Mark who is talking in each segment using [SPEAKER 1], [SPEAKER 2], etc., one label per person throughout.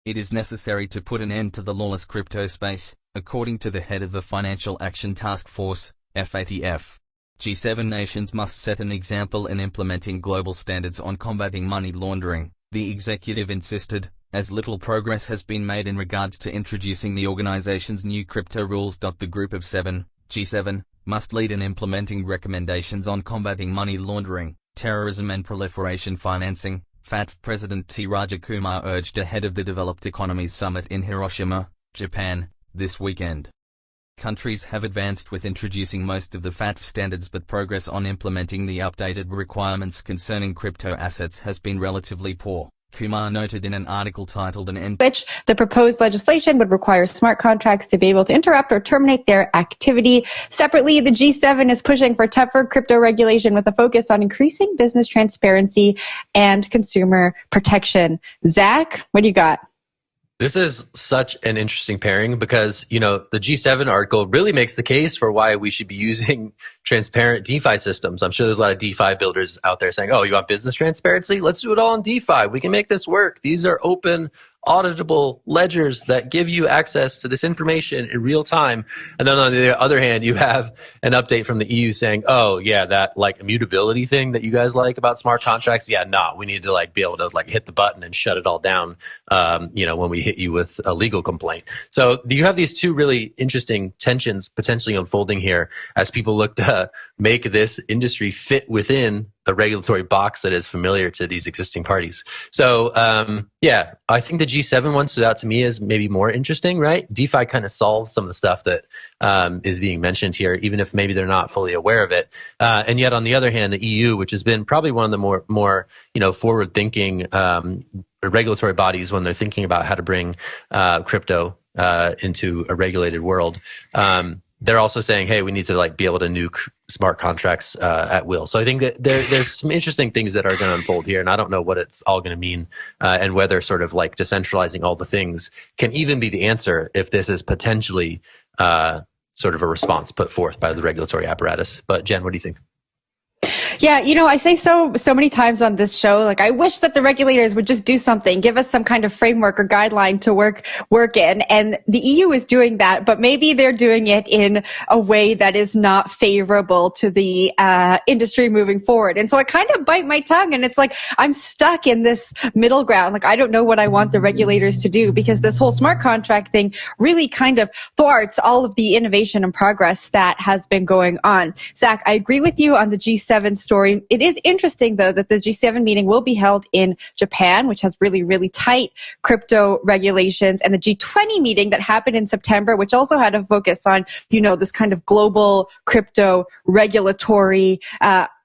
[SPEAKER 1] It is necessary to put an end to the lawless crypto space, according to the head of the Financial Action Task Force, FATF. G7 nations must set an example in implementing global standards on combating money laundering, the executive insisted, as little progress has been made in regards to introducing the organization's new crypto rules. The Group of Seven, G7, must lead in implementing recommendations on combating money laundering, terrorism and proliferation financing, FATF President T. Rajakumar urged ahead of the Developed Economies Summit in Hiroshima, Japan, this weekend. Countries have advanced with introducing most of the FATF standards, but progress on implementing the updated requirements concerning crypto assets has been relatively poor, Kumar noted in an article titled An End,
[SPEAKER 2] which the proposed legislation would require smart contracts to be able to interrupt or terminate their activity. Separately, the G7 is pushing for tougher crypto regulation with a focus on increasing business transparency and consumer protection. Zach, what do you got?
[SPEAKER 3] This is such an interesting pairing because, the G7 article really makes the case for why we should be using transparent DeFi systems. I'm sure there's a lot of DeFi builders out there saying, oh, you want business transparency? Let's do it all in DeFi. We can make this work. These are open, auditable ledgers that give you access to this information in real time. And then on the other hand, you have an update from the EU saying, oh yeah, that immutability thing that you guys like about smart contracts. Yeah, no, we need to be able to hit the button and shut it all down, when we hit you with a legal complaint. So you have these two really interesting tensions potentially unfolding here as people look to make this industry fit within the regulatory box that is familiar to these existing parties. So, I think the G7 one stood out to me as maybe more interesting, right? DeFi kind of solves some of the stuff that is being mentioned here, even if maybe they're not fully aware of it. And yet, on the other hand, the EU, which has been probably one of the more forward-thinking regulatory bodies when they're thinking about how to bring crypto into a regulated world, they're also saying, hey, we need to be able to nuke smart contracts at will. So I think that there's some interesting things that are going to unfold here, and I don't know what it's all going to mean, and whether sort of decentralizing all the things can even be the answer if this is potentially sort of a response put forth by the regulatory apparatus. But Jen, what do you think?
[SPEAKER 2] Yeah, I say so many times on this show, I wish that the regulators would just do something, give us some kind of framework or guideline to work in. And the EU is doing that, but maybe they're doing it in a way that is not favorable to the industry moving forward. And so I kind of bite my tongue, and it's I'm stuck in this middle ground. I don't know what I want the regulators to do, because this whole smart contract thing really kind of thwarts all of the innovation and progress that has been going on. Zach, I agree with you on the G7 story. It is interesting, though, that the G7 meeting will be held in Japan, which has really, really tight crypto regulations, and the G20 meeting that happened in September, which also had a focus on, this kind of global crypto regulatory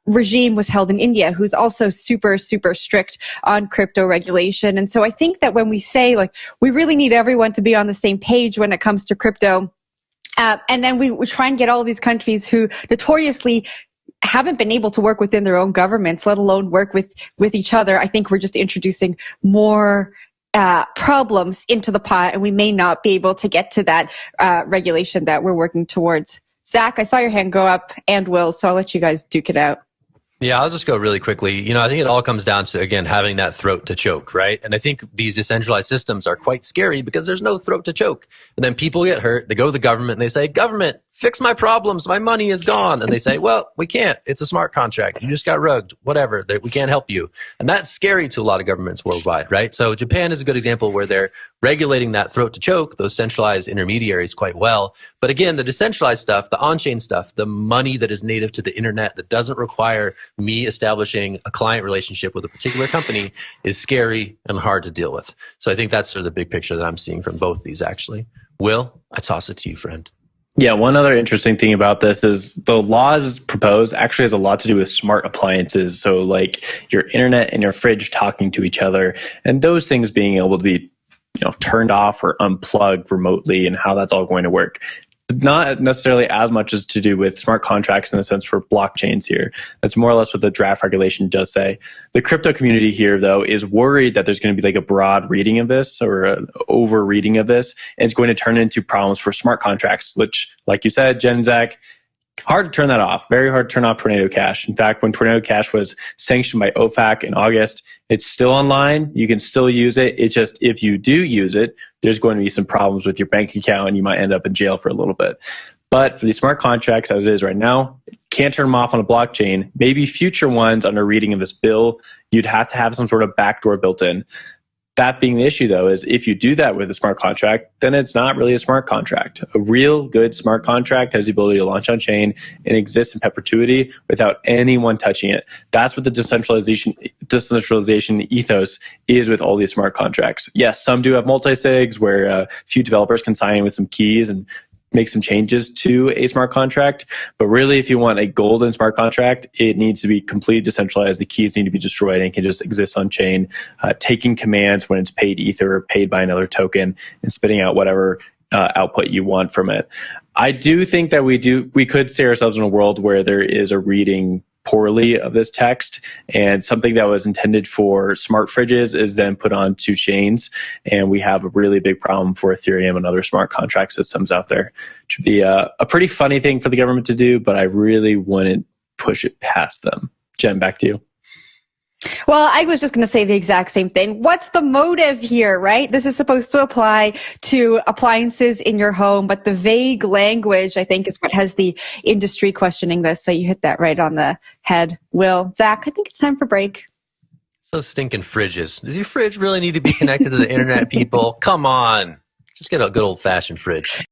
[SPEAKER 2] regime, was held in India, who's also super, super strict on crypto regulation. And so I think that when we say, we really need everyone to be on the same page when it comes to crypto, and then we try and get all these countries who notoriously haven't been able to work within their own governments, let alone work with each other, I think we're just introducing more problems into the pot, and we may not be able to get to that regulation that we're working towards. Zach, I saw your hand go up, and Will, so I'll let you guys duke it out.
[SPEAKER 3] Yeah, I'll just go really quickly. I think it all comes down to, again, having that throat to choke, right? And I think these decentralized systems are quite scary because there's no throat to choke. And then people get hurt. They go to the government and they say, government, fix my problems. My money is gone. And they say, well, we can't. It's a smart contract. You just got rugged. Whatever. We can't help you. And that's scary to a lot of governments worldwide, right? So Japan is a good example where they're regulating that throat to choke, those centralized intermediaries, quite well. But again, the decentralized stuff, the on-chain stuff, the money that is native to the internet that doesn't require me establishing a client relationship with a particular company is scary and hard to deal with. So I think that's sort of the big picture that I'm seeing from both these, actually. Will, I toss it to you, friend.
[SPEAKER 4] Yeah, one other interesting thing about this is the laws proposed actually has a lot to do with smart appliances. So your internet and your fridge talking to each other, and those things being able to be turned off or unplugged remotely, and how that's all going to work. Not necessarily as much as to do with smart contracts in a sense for blockchains here. That's more or less what the draft regulation does say. The crypto community here, though, is worried that there's going to be a broad reading of this or an over reading of this, and it's going to turn into problems for smart contracts, which, like you said, Jen and Zach, Hard to turn that off. Very hard to turn off Tornado Cash. In fact, when Tornado Cash was sanctioned by OFAC in August, it's still online. You can still use it. It's just if you do use it, there's going to be some problems with your bank account and you might end up in jail for a little bit. But for these smart contracts, as it is right now, can't turn them off on a blockchain. Maybe future ones under reading of this bill, you'd have to have some sort of backdoor built in. That being the issue, though, is if you do that with a smart contract, then it's not really a smart contract. A real good smart contract has the ability to launch on chain and exist in perpetuity without anyone touching it. That's what the decentralization ethos is with all these smart contracts. Yes, some do have multi-sigs where a few developers can sign in with some keys and make some changes to a smart contract. But really, if you want a golden smart contract, it needs to be completely decentralized. The keys need to be destroyed and can just exist on chain, taking commands when it's paid ether or paid by another token and spitting out whatever output you want from it. I do think that we could see ourselves in a world where there is a reading poorly of this text, and something that was intended for smart fridges is then put on two chains, and we have a really big problem for Ethereum and other smart contract systems out there. It should be a pretty funny thing for the government to do, but I really wouldn't push it past them. Jen, back to you.
[SPEAKER 2] Well, I was just going to say the exact same thing. What's the motive here, right? This is supposed to apply to appliances in your home, but the vague language, I think, is what has the industry questioning this. So you hit that right on the head. Will, Zach, I think it's time for break.
[SPEAKER 3] So stinking fridges. Does your fridge really need to be connected to the internet, people? Come on. Just get a good old-fashioned fridge.